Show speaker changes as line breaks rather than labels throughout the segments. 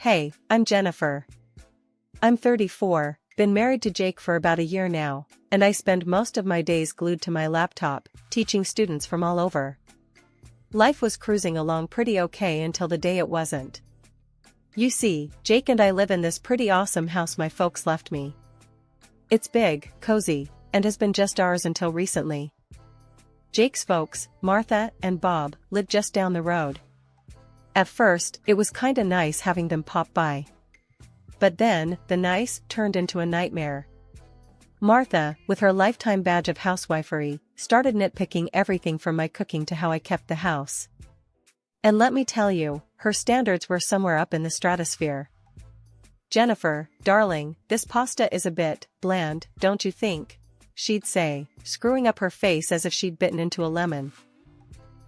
Hey, I'm Jennifer. I'm 34, been married to Jake for about a year now, and I spend most of my days glued to my laptop, teaching students from all over. Life was cruising along pretty okay until the day it wasn't. You see, Jake and I live in this pretty awesome house my folks left me. It's big, cozy, and has been just ours until recently. Jake's folks, Martha and Bob, live just down the road. At first, it was kinda nice having them pop by. But then, the nice turned into a nightmare. Martha, with her lifetime badge of housewifery, started nitpicking everything from my cooking to how I kept the house. And let me tell you, her standards were somewhere up in the stratosphere. "Jennifer, darling, this pasta is a bit bland, don't you think?" she'd say, screwing up her face as if she'd bitten into a lemon.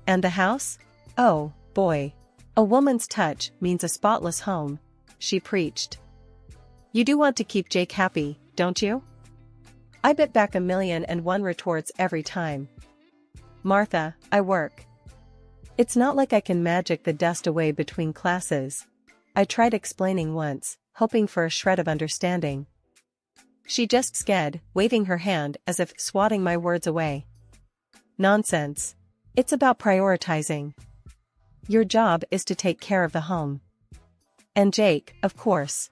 "And the house? Oh, boy. A woman's touch means a spotless home," she preached. "You do want to keep Jake happy, don't you?" I bit back 1,000,001 retorts every time. "Martha, I work. It's not like I can magic the dust away between classes," I tried explaining once, hoping for a shred of understanding. She just sked, waving her hand as if swatting my words away. "Nonsense. It's about prioritizing. Your job is to take care of the home. And Jake, of course."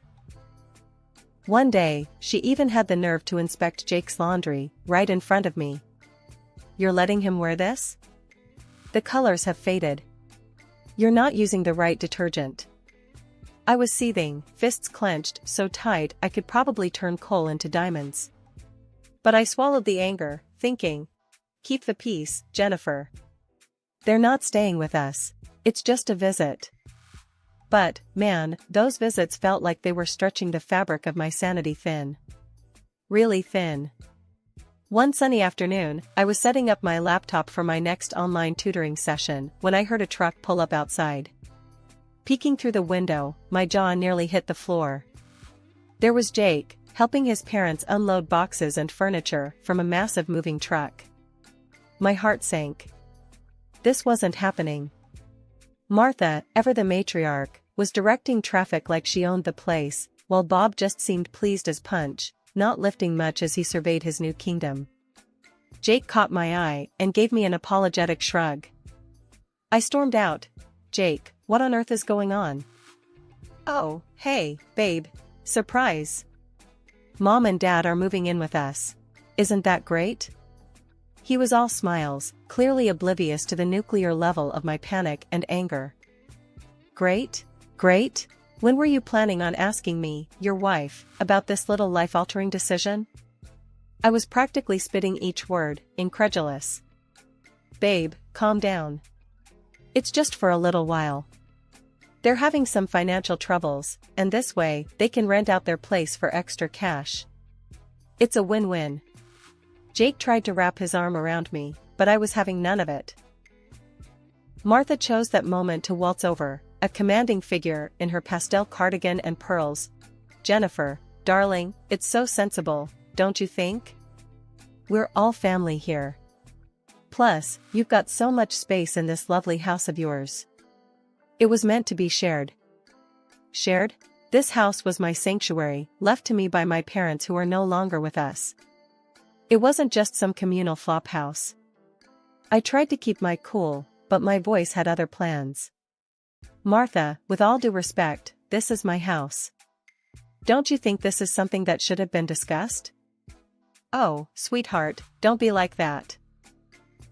One day, she even had the nerve to inspect Jake's laundry, right in front of me. "You're letting him wear this? The colors have faded. You're not using the right detergent." I was seething, fists clenched so tight I could probably turn coal into diamonds. But I swallowed the anger, thinking, "Keep the peace, Jennifer. They're not staying with us. It's just a visit." But, man, those visits felt like they were stretching the fabric of my sanity thin. Really thin. One sunny afternoon, I was setting up my laptop for my next online tutoring session when I heard a truck pull up outside. Peeking through the window, my jaw nearly hit the floor. There was Jake, helping his parents unload boxes and furniture from a massive moving truck. My heart sank. This wasn't happening. Martha, ever the matriarch, was directing traffic like she owned the place, while Bob just seemed pleased as punch, not lifting much as he surveyed his new kingdom. Jake caught my eye and gave me an apologetic shrug. I stormed out. "Jake, what on earth is going on?" "Oh, hey, babe. Surprise. Mom and Dad are moving in with us. Isn't that great?" He was all smiles, clearly oblivious to the nuclear level of my panic and anger. "Great? Great? When were you planning on asking me, your wife, about this little life-altering decision?" I was practically spitting each word, incredulous. "Babe, calm down. It's just for a little while. They're having some financial troubles, and this way, they can rent out their place for extra cash. It's a win-win." Jake tried to wrap his arm around me, but I was having none of it. Martha chose that moment to waltz over, a commanding figure in her pastel cardigan and pearls. "Jennifer, darling, it's so sensible, don't you think? We're all family here. Plus, you've got so much space in this lovely house of yours. It was meant to be shared." Shared? This house was my sanctuary, left to me by my parents who are no longer with us. It wasn't just some communal flop house. I tried to keep my cool, but my voice had other plans. "Martha, with all due respect, this is my house. Don't you think this is something that should have been discussed?" "Oh, sweetheart, don't be like that.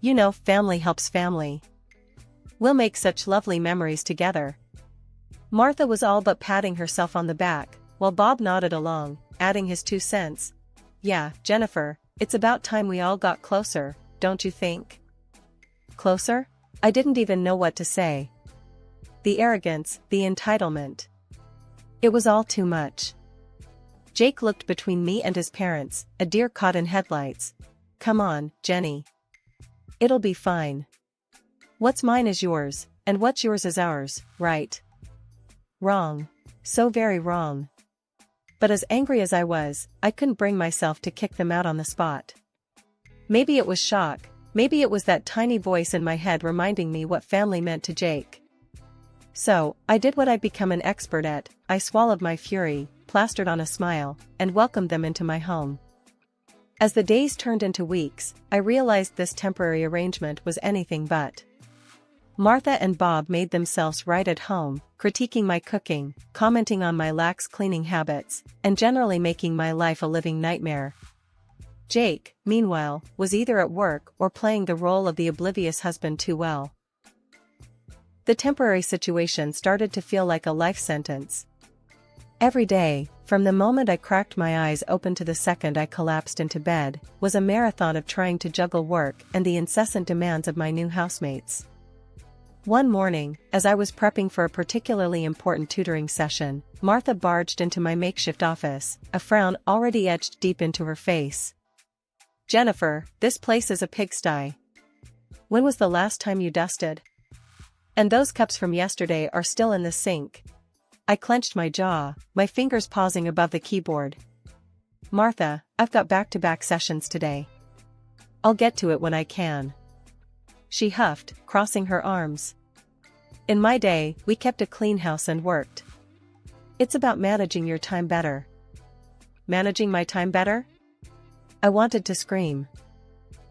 You know, family helps family. We'll make such lovely memories together." Martha was all but patting herself on the back, while Bob nodded along, adding his 2 cents. "Yeah, Jennifer, it's about time we all got closer, don't you think?" Closer? I didn't even know what to say. The arrogance, the entitlement. It was all too much. Jake looked between me and his parents, a deer caught in headlights. "Come on, Jenny. It'll be fine. What's mine is yours, and what's yours is ours, right?" Wrong. So very wrong. But as angry as I was, I couldn't bring myself to kick them out on the spot. Maybe it was shock, maybe it was that tiny voice in my head reminding me what family meant to Jake. So, I did what I'd become an expert at. I swallowed my fury, plastered on a smile, and welcomed them into my home. As the days turned into weeks, I realized this temporary arrangement was anything but. Martha and Bob made themselves right at home, critiquing my cooking, commenting on my lax cleaning habits, and generally making my life a living nightmare. Jake, meanwhile, was either at work or playing the role of the oblivious husband too well. The temporary situation started to feel like a life sentence. Every day, from the moment I cracked my eyes open to the second I collapsed into bed, was a marathon of trying to juggle work and the incessant demands of my new housemates. One morning, as I was prepping for a particularly important tutoring session, Martha barged into my makeshift office, a frown already etched deep into her face. "Jennifer, this place is a pigsty. When was the last time you dusted? And those cups from yesterday are still in the sink." I clenched my jaw, my fingers pausing above the keyboard. "Martha, I've got back-to-back sessions today. I'll get to it when I can," she huffed, crossing her arms. "In my day, we kept a clean house and worked. It's about managing your time better." Managing my time better? I wanted to scream.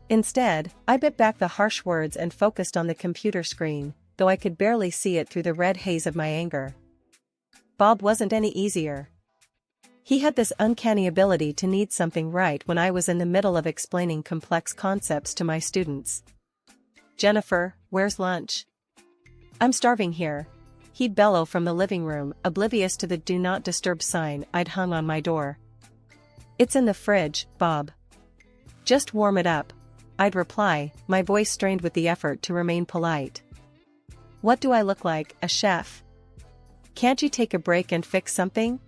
Instead, I bit back the harsh words and focused on the computer screen, though I could barely see it through the red haze of my anger. Bob wasn't any easier. He had this uncanny ability to need something right when I was in the middle of explaining complex concepts to my students. "Jennifer, where's lunch? I'm starving here," he'd bellow from the living room, oblivious to the "Do Not Disturb" sign I'd hung on my door. "It's in the fridge, Bob. Just warm it up," I'd reply, my voice strained with the effort to remain polite. "What do I look like, a chef? Can't you take a break and fix something?"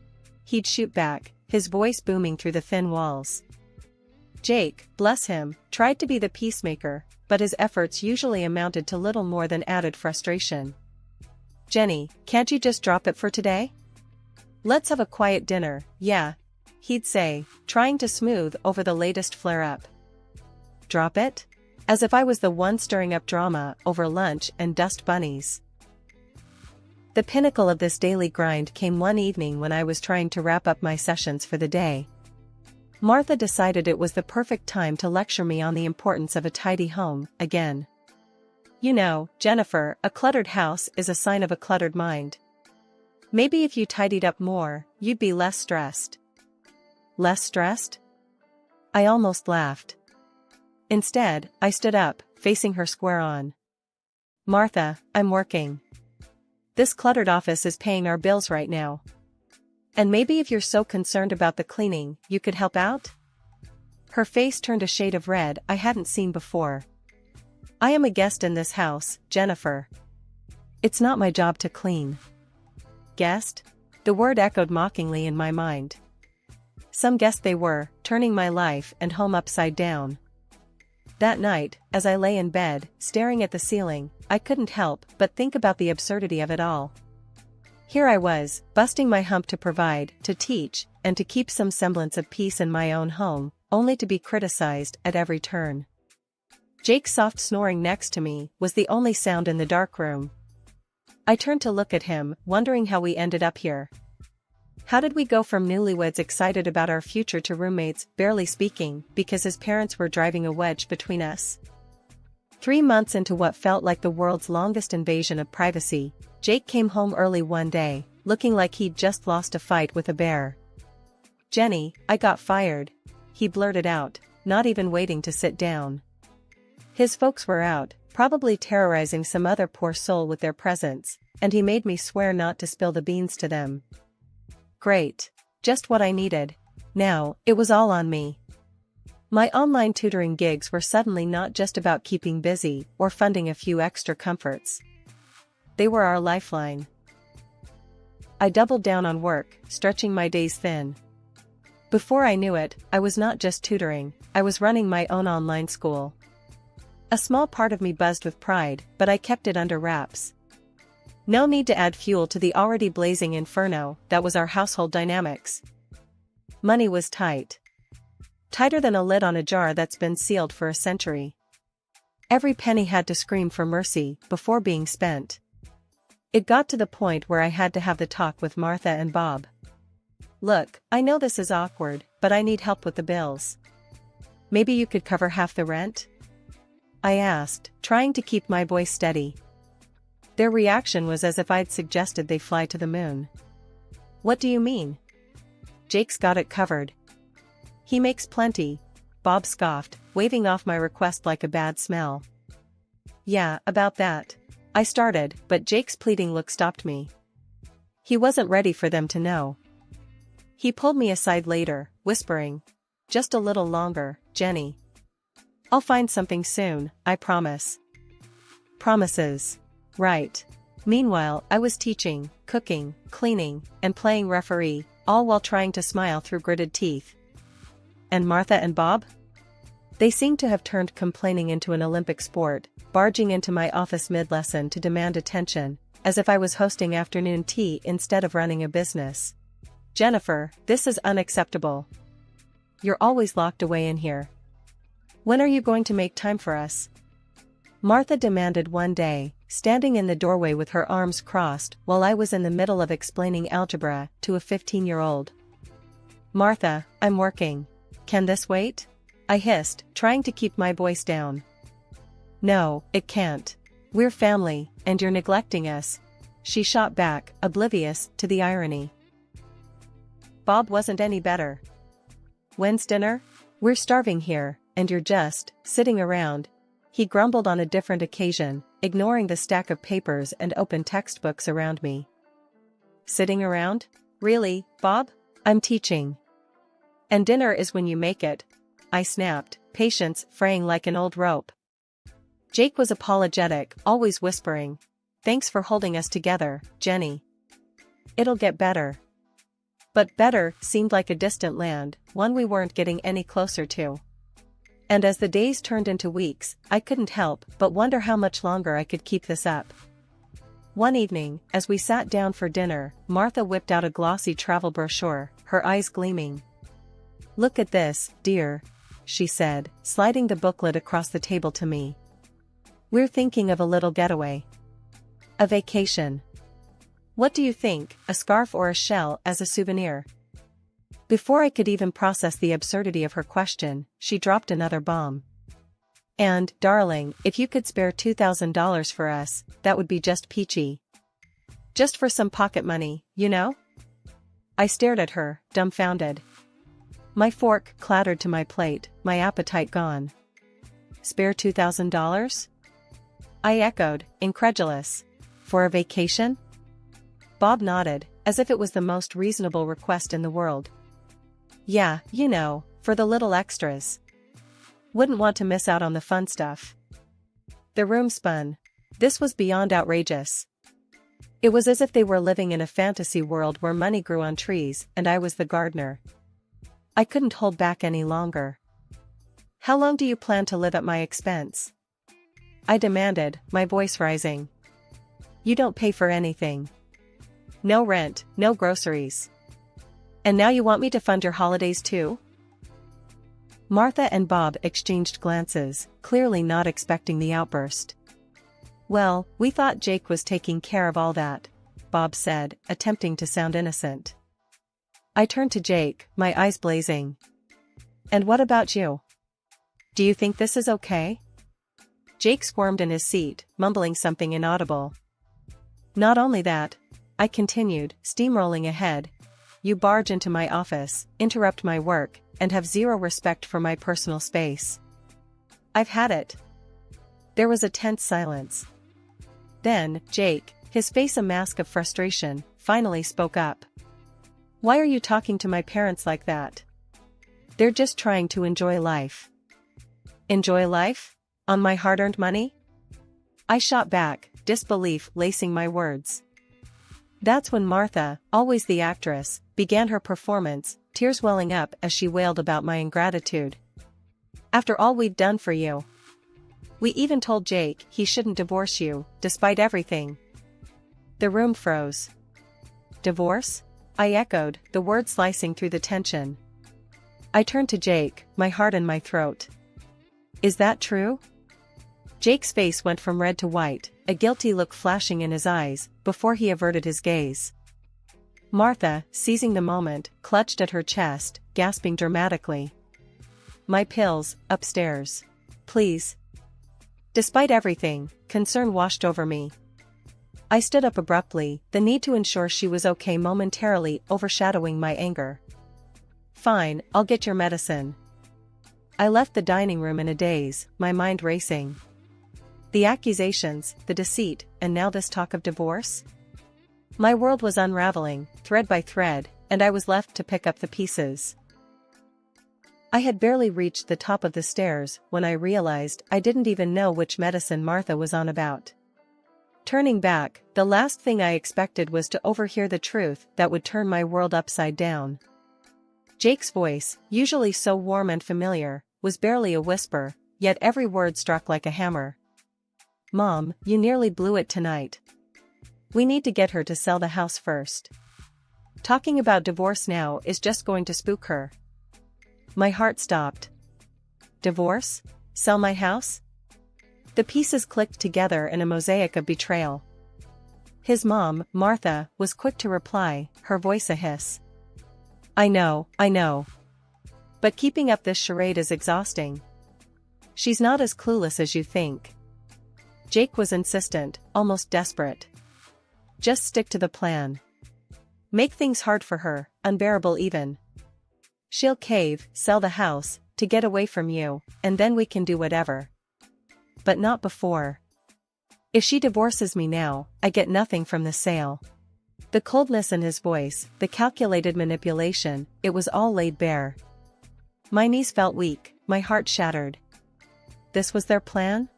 he'd shoot back, his voice booming through the thin walls. Jake, bless him, tried to be the peacemaker, but his efforts usually amounted to little more than added frustration. "Jenny, can't you just drop it for today? Let's have a quiet dinner, yeah," he'd say, trying to smooth over the latest flare-up. Drop it? As if I was the one stirring up drama over lunch and dust bunnies. The pinnacle of this daily grind came one evening when I was trying to wrap up my sessions for the day. Martha decided it was the perfect time to lecture me on the importance of a tidy home, again. "You know, Jennifer, a cluttered house is a sign of a cluttered mind. Maybe if you tidied up more, you'd be less stressed." Less stressed? I almost laughed. Instead, I stood up, facing her square on. "Martha, I'm working. This cluttered office is paying our bills right now. And maybe if you're so concerned about the cleaning, you could help out?" Her face turned a shade of red I hadn't seen before. "I am a guest in this house, Jennifer. It's not my job to clean." Guest? The word echoed mockingly in my mind. Some guest they were, turning my life and home upside down. That night, as I lay in bed, staring at the ceiling, I couldn't help but think about the absurdity of it all. Here I was, busting my hump to provide, to teach, and to keep some semblance of peace in my own home, only to be criticized at every turn. Jake's soft snoring next to me was the only sound in the dark room. I turned to look at him, wondering how we ended up here. How did we go from newlyweds excited about our future to roommates, barely speaking, because his parents were driving a wedge between us? 3 months into what felt like the world's longest invasion of privacy, Jake came home early one day, looking like he'd just lost a fight with a bear. "Jenny, I got fired," he blurted out, not even waiting to sit down. His folks were out, probably terrorizing some other poor soul with their presence, and he made me swear not to spill the beans to them. Great. Just what I needed. Now, it was all on me. My online tutoring gigs were suddenly not just about keeping busy or funding a few extra comforts. They were our lifeline. I doubled down on work, stretching my days thin. Before I knew it, I was not just tutoring, I was running my own online school. A small part of me buzzed with pride, but I kept it under wraps. No need to add fuel to the already blazing inferno that was our household dynamics. Money was tight. Tighter than a lid on a jar that's been sealed for a century. Every penny had to scream for mercy before being spent. It got to the point where I had to have the talk with Martha and Bob. Look, I know this is awkward, but I need help with the bills. Maybe you could cover half the rent? I asked, trying to keep my voice steady. Their reaction was as if I'd suggested they fly to the moon. What do you mean? Jake's got it covered. He makes plenty, Bob scoffed, waving off my request like a bad smell. Yeah, about that. I started, but Jake's pleading look stopped me. He wasn't ready for them to know. He pulled me aside later, whispering, "Just a little longer, Jenny. I'll find something soon, I promise." Promises. Right. Meanwhile, I was teaching, cooking, cleaning, and playing referee, all while trying to smile through gritted teeth. And Martha and Bob? They seemed to have turned complaining into an Olympic sport, barging into my office mid-lesson to demand attention, as if I was hosting afternoon tea instead of running a business. "Jennifer, this is unacceptable. You're always locked away in here. When are you going to make time for us?" Martha demanded one day, standing in the doorway with her arms crossed while I was in the middle of explaining algebra to a 15-year-old. "Martha, I'm working. Can this wait?" I hissed, trying to keep my voice down. "No, it can't. We're family, and you're neglecting us," she shot back, oblivious to the irony. Bob wasn't any better. "When's dinner? We're starving here, and you're just sitting around," he grumbled on a different occasion, ignoring the stack of papers and open textbooks around me. "Sitting around? Really, Bob? I'm teaching. And dinner is when you make it," I snapped, patience fraying like an old rope. Jake was apologetic, always whispering, "Thanks for holding us together, Jenny. It'll get better." But better seemed like a distant land, one we weren't getting any closer to. And as the days turned into weeks, I couldn't help but wonder how much longer I could keep this up. One evening, as we sat down for dinner, Martha whipped out a glossy travel brochure, her eyes gleaming. "Look at this, dear," she said, sliding the booklet across the table to me. "We're thinking of a little getaway. A vacation. What do you think, a scarf or a shell as a souvenir?" Before I could even process the absurdity of her question, she dropped another bomb. "And, darling, if you could spare $2,000 for us, that would be just peachy. Just for some pocket money, you know?" I stared at her, dumbfounded. My fork clattered to my plate, my appetite gone. "Spare $2,000? I echoed, incredulous. "For a vacation?" Bob nodded, as if it was the most reasonable request in the world. "Yeah, you know, for the little extras. Wouldn't want to miss out on the fun stuff." The room spun. This was beyond outrageous. It was as if they were living in a fantasy world where money grew on trees and I was the gardener. I couldn't hold back any longer. "How long do you plan to live at my expense?" I demanded, my voice rising. "You don't pay for anything. No rent, no groceries. And now you want me to fund your holidays too?" Martha and Bob exchanged glances, clearly not expecting the outburst. "Well, we thought Jake was taking care of all that," Bob said, attempting to sound innocent. I turned to Jake, my eyes blazing. "And what about you? Do you think this is okay?" Jake squirmed in his seat, mumbling something inaudible. "Not only that," I continued, steamrolling ahead, "you barge into my office, interrupt my work, and have zero respect for my personal space. I've had it." There was a tense silence. Then, Jake, his face a mask of frustration, finally spoke up. "Why are you talking to my parents like that? They're just trying to enjoy life." "Enjoy life? On my hard-earned money?" I shot back, disbelief lacing my words. That's when Martha, always the actress, began her performance, tears welling up as she wailed about my ingratitude. "After all we've done for you. We even told Jake he shouldn't divorce you, despite everything." The room froze. "Divorce?" I echoed, the word slicing through the tension. I turned to Jake, my heart in my throat. "Is that true?" Jake's face went from red to white, a guilty look flashing in his eyes, before he averted his gaze. Martha, seizing the moment, clutched at her chest, gasping dramatically. "My pills, upstairs. Please." Despite everything, concern washed over me. I stood up abruptly, the need to ensure she was okay momentarily overshadowing my anger. "Fine, I'll get your medicine." I left the dining room in a daze, my mind racing. The accusations, the deceit, and now this talk of divorce? My world was unraveling, thread by thread, and I was left to pick up the pieces. I had barely reached the top of the stairs when I realized I didn't even know which medicine Martha was on about. Turning back, the last thing I expected was to overhear the truth that would turn my world upside down. Jake's voice, usually so warm and familiar, was barely a whisper, yet every word struck like a hammer. "Mom, you nearly blew it tonight. We need to get her to sell the house first. Talking about divorce now is just going to spook her." My heart stopped. Divorce? Sell my house? The pieces clicked together in a mosaic of betrayal. His mom, Martha, was quick to reply, her voice a hiss. I know. But keeping up this charade is exhausting. She's not as clueless as you think." Jake was insistent, almost desperate. "Just stick to the plan. Make things hard for her, unbearable even. She'll cave, sell the house, to get away from you, and then we can do whatever. But not before. If she divorces me now, I get nothing from the sale." The coldness in his voice, the calculated manipulation, it was all laid bare. My knees felt weak, my heart shattered. This was their plan?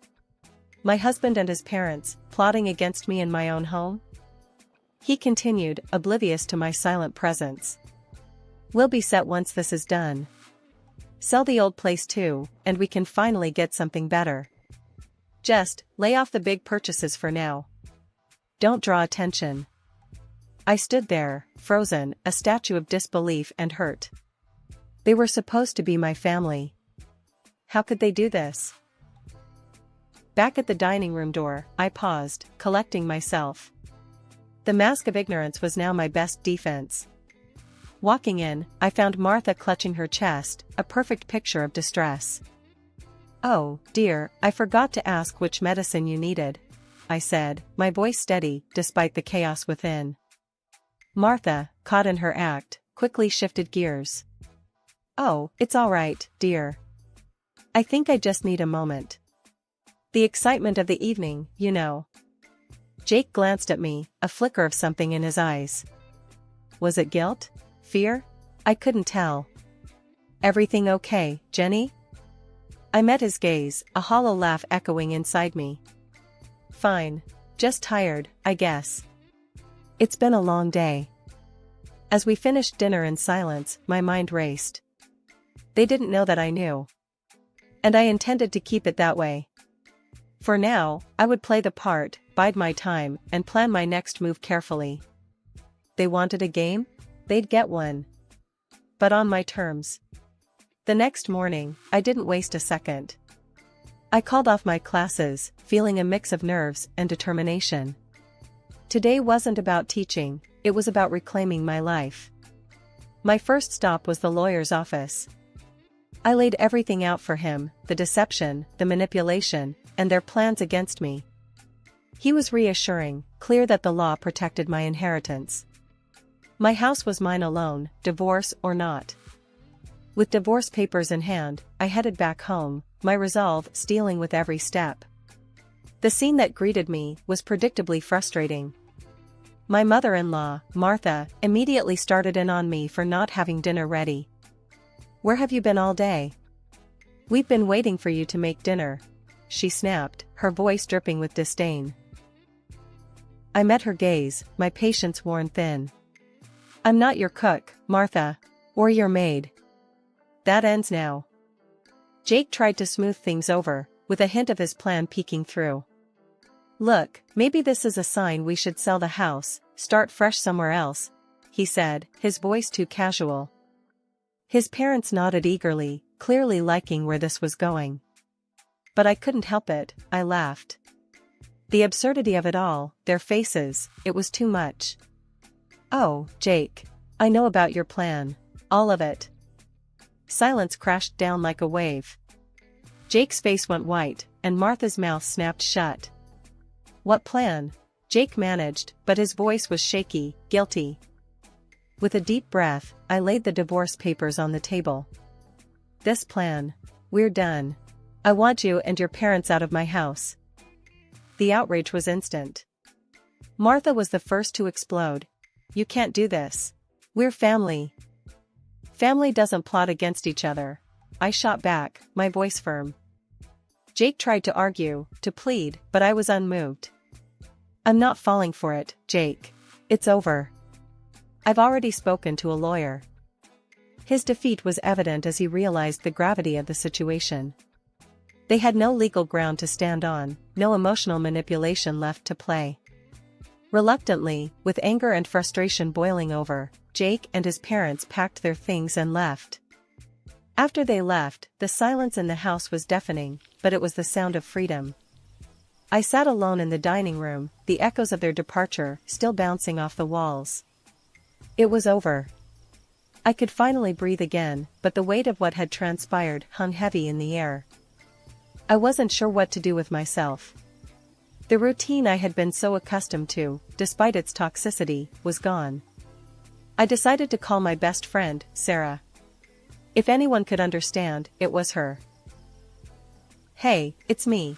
My husband and his parents, plotting against me in my own home? He continued, oblivious to my silent presence. "We'll be set once this is done. Sell the old place too, and we can finally get something better. Just lay off the big purchases for now. Don't draw attention." I stood there, frozen, a statue of disbelief and hurt. They were supposed to be my family. How could they do this? Back at the dining room door, I paused, collecting myself. The mask of ignorance was now my best defense. Walking in, I found Martha clutching her chest, a perfect picture of distress. "Oh, dear, I forgot to ask which medicine you needed," I said, my voice steady, despite the chaos within. Martha, caught in her act, quickly shifted gears. "Oh, it's all right, dear. I think I just need a moment. The excitement of the evening, you know." Jake glanced at me, a flicker of something in his eyes. Was it guilt? Fear? I couldn't tell. "Everything okay, Jenny?" I met his gaze, a hollow laugh echoing inside me. "Fine. Just tired, I guess. It's been a long day." As we finished dinner in silence, my mind raced. They didn't know that I knew. And I intended to keep it that way. For now, I would play the part, bide my time, and plan my next move carefully. They wanted a game? They'd get one. But on my terms. The next morning, I didn't waste a second. I called off my classes, feeling a mix of nerves and determination. Today wasn't about teaching, it was about reclaiming my life. My first stop was the lawyer's office. I laid everything out for him, the deception, the manipulation, and their plans against me. He was reassuring, clear that the law protected my inheritance. My house was mine alone, divorce or not. With divorce papers in hand, I headed back home, my resolve stealing with every step. The scene that greeted me was predictably frustrating. My mother-in-law, Martha, immediately started in on me for not having dinner ready. "Where have you been all day? We've been waiting for you to make dinner," she snapped, her voice dripping with disdain. I met her gaze, my patience worn thin. "I'm not your cook, Martha. Or your maid. That ends now." Jake tried to smooth things over, with a hint of his plan peeking through. "Look, maybe this is a sign we should sell the house, start fresh somewhere else," he said, his voice too casual. His parents nodded eagerly, clearly liking where this was going. But I couldn't help it, I laughed. The absurdity of it all, their faces, it was too much. Oh, Jake. I know about your plan. All of it. Silence crashed down like a wave. Jake's face went white, and Martha's mouth snapped shut. What plan? Jake managed, but his voice was shaky, guilty. With a deep breath, I laid the divorce papers on the table. This plan. We're done. I want you and your parents out of my house. The outrage was instant. Martha was the first to explode. You can't do this. We're family. Family doesn't plot against each other. I shot back, my voice firm. Jake tried to argue, to plead, but I was unmoved. I'm not falling for it, Jake. It's over. I've already spoken to a lawyer. His defeat was evident as he realized the gravity of the situation. They had no legal ground to stand on, no emotional manipulation left to play. Reluctantly, with anger and frustration boiling over, Jake and his parents packed their things and left. After they left, the silence in the house was deafening, but it was the sound of freedom. I sat alone in the dining room, the echoes of their departure still bouncing off the walls. It was over. I could finally breathe again, but the weight of what had transpired hung heavy in the air. I wasn't sure what to do with myself. The routine I had been so accustomed to, despite its toxicity, was gone. I decided to call my best friend, Sarah. If anyone could understand, it was her. Hey, it's me,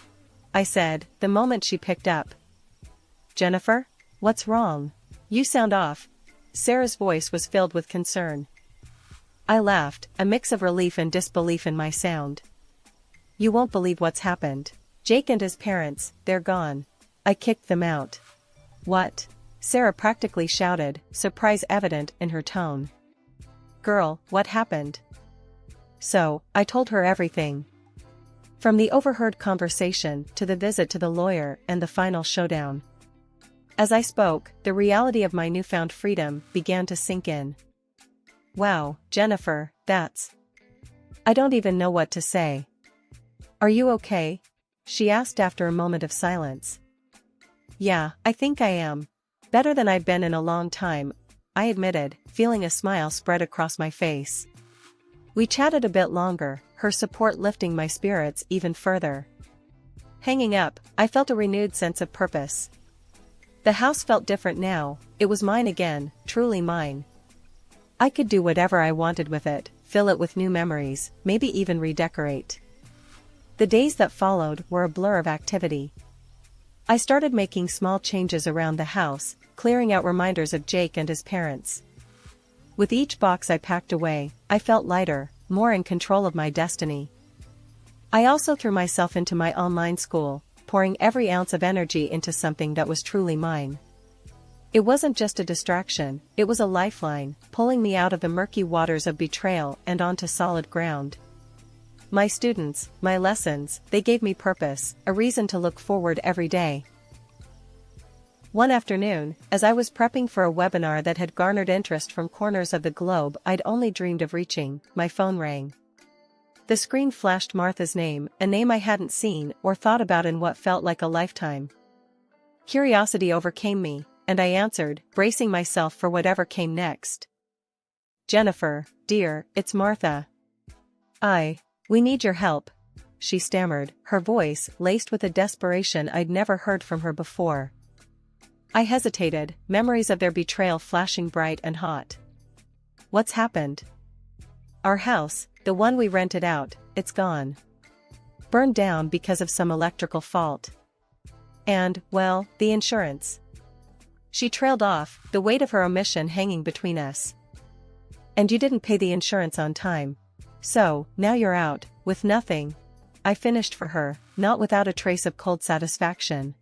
I said, the moment she picked up. Jennifer? What's wrong? You sound off. Sarah's voice was filled with concern. I laughed, a mix of relief and disbelief in my sound. You won't believe what's happened. Jake and his parents, they're gone. I kicked them out. What? Sarah practically shouted, surprise evident in her tone. Girl, what happened? So, I told her everything. From the overheard conversation to the visit to the lawyer and the final showdown. As I spoke, the reality of my newfound freedom began to sink in. Wow, Jennifer, that's... I don't even know what to say. Are you okay? She asked after a moment of silence. Yeah, I think I am. Better than I've been in a long time, I admitted, feeling a smile spread across my face. We chatted a bit longer, her support lifting my spirits even further. Hanging up, I felt a renewed sense of purpose. The house felt different now, it was mine again, truly mine. I could do whatever I wanted with it, fill it with new memories, maybe even redecorate. The days that followed were a blur of activity. I started making small changes around the house, clearing out reminders of Jake and his parents. With each box I packed away, I felt lighter, more in control of my destiny. I also threw myself into my online school, pouring every ounce of energy into something that was truly mine. It wasn't just a distraction, it was a lifeline, pulling me out of the murky waters of betrayal and onto solid ground. My students, my lessons, they gave me purpose, a reason to look forward every day. One afternoon, as I was prepping for a webinar that had garnered interest from corners of the globe I'd only dreamed of reaching, my phone rang. The screen flashed Martha's name, a name I hadn't seen or thought about in what felt like a lifetime. Curiosity overcame me, and I answered, bracing myself for whatever came next. Jennifer, dear, it's Martha. We need your help, she stammered, her voice laced with a desperation I'd never heard from her before. I hesitated, memories of their betrayal flashing bright and hot. What's happened? Our house, the one we rented out, it's gone. Burned down because of some electrical fault. And, well, the insurance. She trailed off, the weight of her omission hanging between us. And you didn't pay the insurance on time. So, now you're out, with nothing. I finished for her, not without a trace of cold satisfaction.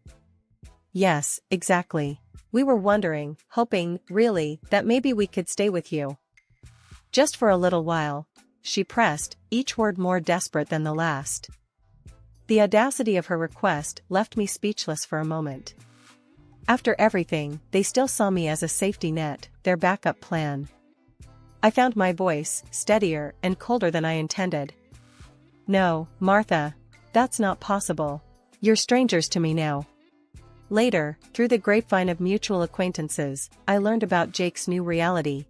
Yes, exactly. We were wondering, hoping, really, that maybe we could stay with you. Just for a little while, she pressed, each word more desperate than the last. The audacity of her request left me speechless for a moment. After everything, they still saw me as a safety net, their backup plan. I found my voice, steadier and colder than I intended. No, Martha. That's not possible. You're strangers to me now. Later, through the grapevine of mutual acquaintances, I learned about Jake's new reality.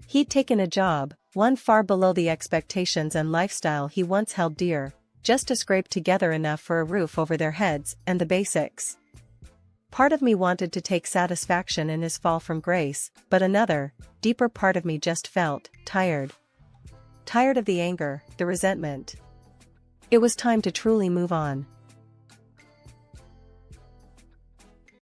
He'd taken a job, one far below the expectations and lifestyle he once held dear, just to scrape together enough for a roof over their heads and the basics. Part of me wanted to take satisfaction in his fall from grace, but another, deeper part of me just felt tired. Tired of the anger, the resentment. It was time to truly move on.